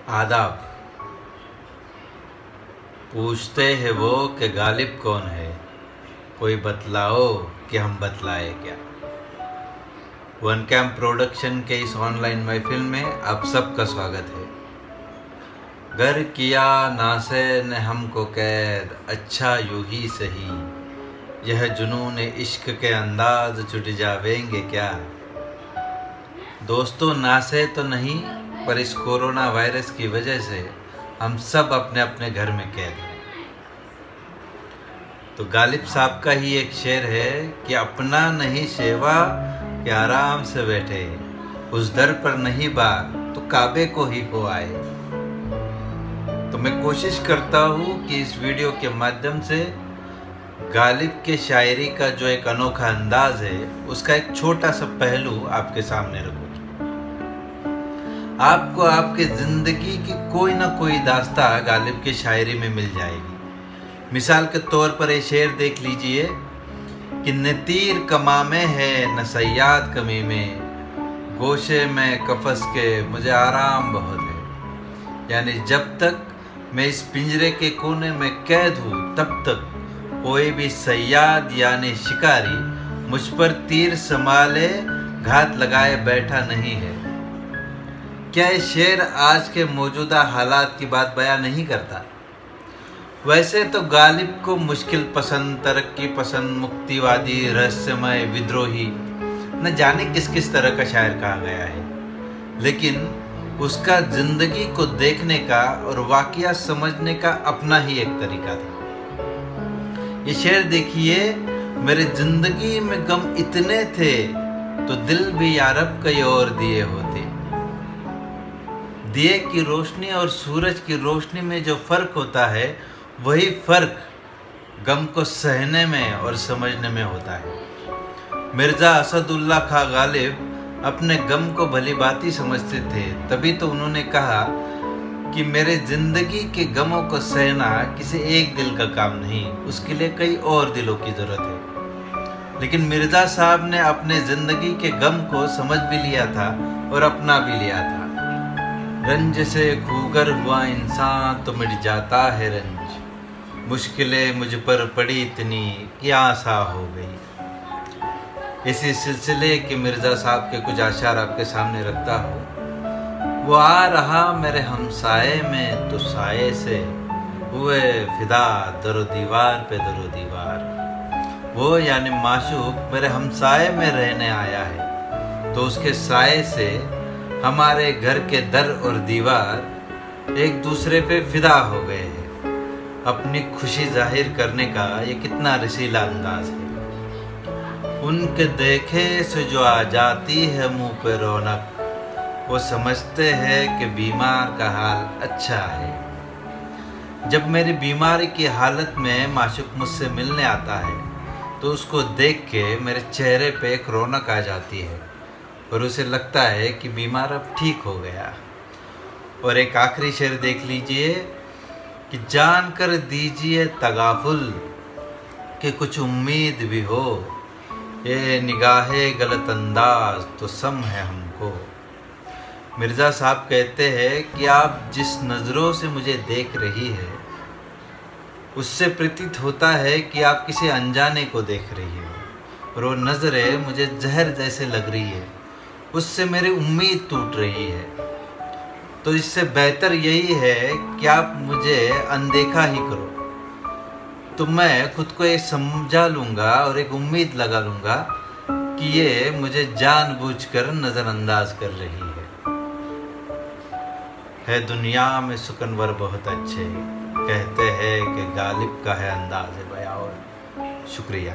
आदाब। पूछते हैं वो कि गालिब कौन है, कोई बतलाओ कि हम बतलाए क्या। वन कैम प्रोडक्शन के इस ऑनलाइन महफिल में आप सबका स्वागत है। गर किया नासे ने हमको कैद, अच्छा यूं ही सही, यह जुनून इश्क के अंदाज छुट जावेंगे क्या। दोस्तों, नासे तो नहीं, पर इस कोरोना वायरस की वजह से हम सब अपने अपने घर में कैद हैं। तो गालिब साहब का ही एक शेर है कि अपना नहीं सेवा कि आराम से बैठे, उस दर पर नहीं बार तो काबे को ही हो आए। तो मैं कोशिश करता हूँ कि इस वीडियो के माध्यम से गालिब के शायरी का जो एक अनोखा अंदाज है उसका एक छोटा सा पहलू आपके सामने रखूं। आपको आपके जिंदगी की कोई ना कोई दास्तां गालिब की शायरी में मिल जाएगी। मिसाल के तौर पर ये शेर देख लीजिए कि न तीर कमामे है न सयाद कमी में, गोशे में कफस के मुझे आराम बहुत है। यानी जब तक मैं इस पिंजरे के कोने में कैद हूँ तब तक कोई भी सयाद यानी शिकारी मुझ पर तीर संभाले घात लगाए बैठा नहीं है। क्या ये शेर आज के मौजूदा हालात की बात बयां नहीं करता? वैसे तो गालिब को मुश्किल पसंद, तरक्की पसंद, मुक्तिवादी, रहस्यमय, विद्रोही न जाने किस किस तरह का शायर कहा गया है, लेकिन उसका जिंदगी को देखने का और वाकया समझने का अपना ही एक तरीका था। ये शेर देखिए, मेरे जिंदगी में गम इतने थे तो दिल भी यारब कई और दिए होते। दिए की रोशनी और सूरज की रोशनी में जो फर्क होता है वही फर्क गम को सहने में और समझने में होता है। मिर्जा असदुल्ला खां गालिब अपने गम को भली भांति समझते थे, तभी तो उन्होंने कहा कि मेरे जिंदगी के गमों को सहना किसी एक दिल का काम नहीं, उसके लिए कई और दिलों की जरूरत है। लेकिन मिर्जा साहब ने अपने जिंदगी के गम को समझ भी लिया था और अपना भी लिया था। रंज से खूगर हुआ इंसान तो मिट जाता है रंज, मुश्किलें मुझ पर पड़ी इतनी कि आसा हो गई। इसी सिलसिले के मिर्जा साहब के कुछ आशार आपके सामने रखता हूँ। वो आ रहा मेरे हमसाए में तो साए से हुए फिदा, दरो दीवार पे दरो दीवार। वो यानी माशूक मेरे हमसाए में रहने आया है तो उसके साए से हमारे घर के दर और दीवार एक दूसरे पे फिदा हो गए हैं। अपनी खुशी जाहिर करने का ये कितना रसीला अंदाज है। उनके देखे से जो आ जाती है मुंह पे रौनक, वो समझते हैं कि बीमार का हाल अच्छा है। जब मेरी बीमारी की हालत में माशूक मुझसे मिलने आता है तो उसको देख के मेरे चेहरे पे एक रौनक आ जाती है और उसे लगता है कि बीमार अब ठीक हो गया। और एक आखिरी शेर देख लीजिए कि जान कर दीजिए तगाफुल कि कुछ उम्मीद भी हो, ये निगाहे गलत अंदाज तो सम है हमको। मिर्जा साहब कहते हैं कि आप जिस नज़रों से मुझे देख रही है उससे प्रतीत होता है कि आप किसी अनजाने को देख रही हो, और वो नज़रें मुझे जहर जैसे लग रही है, उससे मेरी उम्मीद टूट रही है। तो इससे बेहतर यही है कि आप मुझे अनदेखा ही करो, तो मैं खुद को ये समझा लूँगा और एक उम्मीद लगा लूँगा कि ये मुझे जानबूझकर नज़रअंदाज कर रही है दुनिया में सुकनवर बहुत अच्छे, कहते हैं कि गालिब का है अंदाज़ बयान। शुक्रिया।